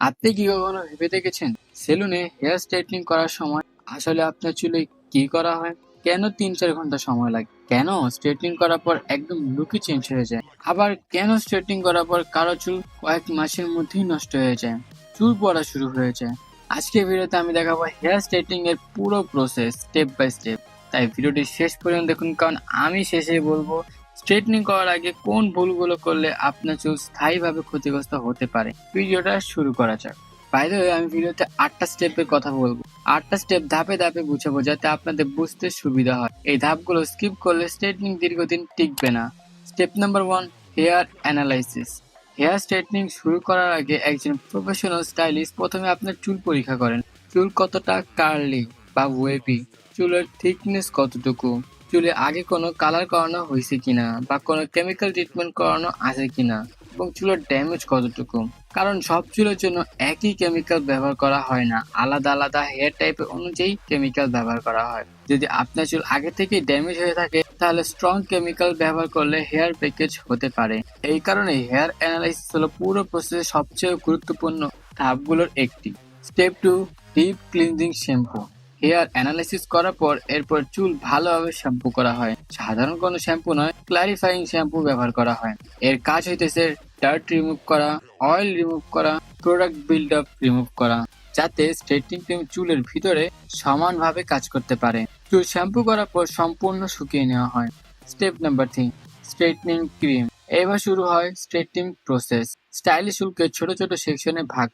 আপনি কি কখনো ভেবে দেখেছেন সেলুনে হেয়ার স্ট্রেটনিং করার সময় আসলে আপনার চুলে কি করা হয়? কেন ৩-৪ ঘন্টা সময় লাগে? কেন স্ট্রেটনিং করার পর একদম লুকই চেঞ্জ হয়ে যায়? আবার কেন স্ট্রেটনিং করার পর কারো চুল কয়েক মাসের মধ্যেই নষ্ট হয়ে যায়, চুল পড়া শুরু হয়ে যায়? আজকের ভিডিওতে আমি দেখাবো হেয়ার স্ট্রেটনিং এর পুরো প্রসেস স্টেপ বাই স্টেপ। তাই ভিডিওটি শেষ পর্যন্ত দেখুন, কারণ আমি শেষে বলবো স্ট্রেটনিং করার আগে কোন ভুলগুলো করলে আপনার চুল স্থায়ীভাবে ক্ষতিগ্রস্ত হতে পারে। ভিডিওটা শুরু করা যাক। বাই দ্য ওয়ে, আমি ভিডিওতে 8টা স্টেপের কথা বলবো। 8টা স্টেপ ধাপে ধাপে বুঝাবো যাতে আপনাদের বুঝতে সুবিধা হয়। এই ধাপগুলো স্কিপ করলে স্ট্রেটনিং দীর্ঘদিন টিকবে না। Step number 1, hair analysis. Hair straightening শুরু করার আগে একজন প্রফেশনাল স্টাইলিস্ট প্রথমে আপনার চুল পরীক্ষা করেন। চুল কতটা কার্লি বা ওয়েভি, চুলের থিকনেস কতটুকু, চুলে আগে কোনো কালার করানো হয়েছে কিনা বা কোনো কেমিক্যাল ট্রিটমেন্ট করানো আছে কিনা, এবং চুলের ড্যামেজ কতটুকু। কারণ সব চুলের জন্য একই কেমিক্যাল ব্যবহার করা হয় না, আলাদা আলাদা হেয়ার টাইপের অনুযায়ী কেমিক্যাল ব্যবহার করা হয়। যদি আপনার চুল আগে থেকেই ড্যামেজ হয়ে থাকে তাহলে স্ট্রং কেমিক্যাল ব্যবহার করলে হেয়ার প্যাকেজ হতে পারে। এই কারণে হেয়ার অ্যানালাইসিস হলো পুরো প্রসেসের সবচেয়ে গুরুত্বপূর্ণ ধাপগুলোর একটি। Step 2, deep cleansing shampoo. Hair analysis করার পর এরপর চুল ভালোভাবে শ্যাম্পু করা হয়। সাধারণ কোনো শ্যাম্পু নয়, ক্লারিফাইং শ্যাম্পু ব্যবহার করা হয়। এর কাজ হইতেছে ডার্ট রিমুভ করা, অয়েল রিমুভ করা, প্রোডাক্ট বিল্ড আপ রিমুভ করা, যাতে স্ট্রেটনিং ক্রিম চুলের ভিতরে সমানভাবে কাজ করতে পারে। চুল শ্যাম্পু করার পর সম্পূর্ণ শুকিয়ে নেওয়া হয়। Step number 3, straightening cream. এবার শুরু হয় স্ট্রেটনিং প্রসেস। স্টাইলিশ চুলকে ছোট ছোট সেকশনে ভাগ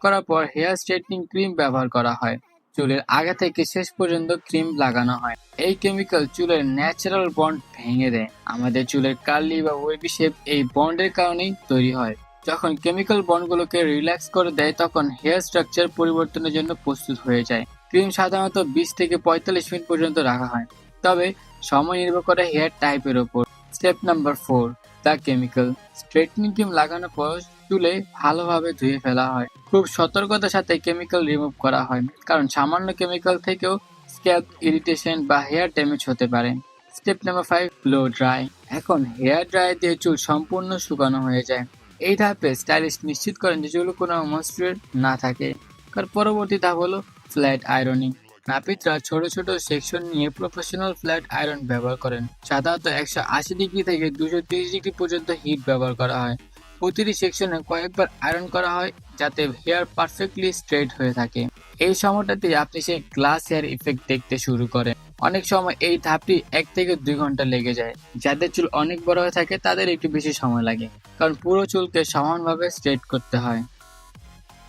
করার পর হেয়ার স্ট্রেটনিং ক্রিম ব্যবহার করা হয়। চুলের আগা থেকে শেষ পর্যন্ত ক্রিম লাগানো হয়। এই কেমিক্যাল চুলের ন্যাচারাল বন্ড ভেঙে দেয়। আমাদের চুলের কার্লি বা ওয়েভি শেপ এই বন্ডের কারণেই তৈরি হয়। যখন কেমিক্যাল বন্ডগুলোকে রিল্যাক্স করে দেয় তখন হেয়ার স্ট্রাকচার পরিবর্তনের জন্য প্রস্তুত হয়ে যায়। ক্রিম সাধারণত 20 থেকে 45 মিনিট পর্যন্ত রাখা হয়, তবে সময় নির্ভর করে হেয়ার টাইপের উপর। Step number 4, the chemical. Straightening cream লাগানোর পর চুলে ভালোভাবে ধুয়ে ফেলা হয়। খুব সতর্কতার সাথে কেমিক্যাল রিমুভ করা হয়, কারণ সামান্য কেমিক্যাল থেকেও স্ক্যাল্প ইরিটেশন বা হেয়ার ড্যামেজ হতে পারে। Step number 5, blow dry. এখন হেয়ার ড্রায়ার দিয়ে চুল সম্পূর্ণ শুকানো হয়ে যায়। এই ধাপে স্টাইলিস্ট নিশ্চিত করেন যে চুলে কোনো ময়েশ্চার না থাকে। কারণ পরবর্তী ধাপ হলো ফ্ল্যাট আয়রনিং। নাপিতরা ছোট ছোট সেকশন নিয়ে প্রফেশনাল ফ্ল্যাট আয়রন ব্যবহার করেন। সাধারণত 180 ডিগ্রি থেকে 230 ডিগ্রি পর্যন্ত হিট ব্যবহার করা হয়। প্রতিটি সেকশনে কয়েকবার আয়রন করা হয় যাতে হেয়ার পারফেক্টলি স্ট্রেট হয়ে থাকে। এই সময়টাতে আপনি সেই গ্লাস হেয়ার ইফেক্ট দেখতে শুরু করেন। অনেক সময় এই ধাপটি 1 থেকে 2 ঘন্টা লেগে যায়। যাদের চুল অনেক বড় হয়ে থাকে তাদের একটু বেশি সময় লাগে, কারণ পুরো চুলকে সমানভাবে স্ট্রেট করতে হয়।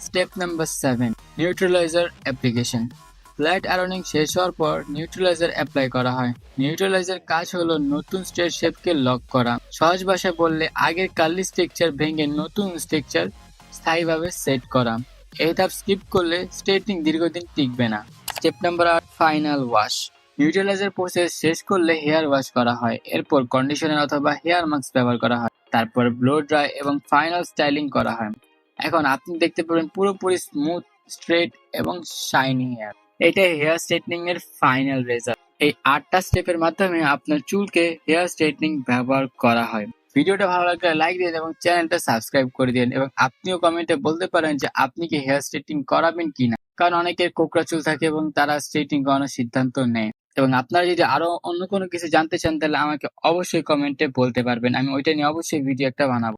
Step number 7, neutraliser application. Flat ironing শেষ হওয়ার পর নিউট্রালাইজার অ্যাপ্লাই করা হয়। নিউট্রালাইজার কাজ হলো নতুন স্ট্রেট শেপকে লক করা। সহজ ভাষায় বললে আগের কার্লি স্ট্রাকচার ভেঙে নতুন স্ট্রাকচার স্থায়ীভাবে সেট করা। এই ধাপ স্কিপ করলে স্ট্রেটনিং দীর্ঘদিন টিকবে না। Step number 8, final wash. Neutraliser process শেষ করলে হেয়ার ওয়াশ করা হয়। এরপর কন্ডিশনার অথবা হেয়ার মাস্ক ব্যবহার করা হয়। তারপর ব্লো ড্রাই এবং ফাইনাল স্টাইলিং করা হয়। এখন আপনি দেখতে পাবেন পুরোপুরি স্মুথ, স্ট্রেট এবং শাইনি হেয়ার। এটাই হেয়ার স্ট্রেটনিং এর ফাইনাল রেজাল্ট। এই 8টা স্টেপের মাধ্যমে আপনার চুলকে হেয়ার স্ট্রেটনিং ব্যবহার করা হয়। ভিডিওটা ভালো লাগলে লাইক দিন এবং চ্যানেলটা সাবস্ক্রাইব করে দিন, এবং আপনিও কমেন্টে বলতে পারেন যে আপনি কি হেয়ার স্ট্রেটনিং করাবেন কিনা। কারণ অনেকের কোকড়া চুল থাকে এবং তারা স্ট্রেটনিং করানোর সিদ্ধান্ত নেয়। এবং আপনারা যদি আরো অন্য কোনো কিছু জানতে চান তাহলে আমাকে অবশ্যই কমেন্টে বলতে পারবেন, আমি ওইটা নিয়ে অবশ্যই ভিডিও একটা বানাবো।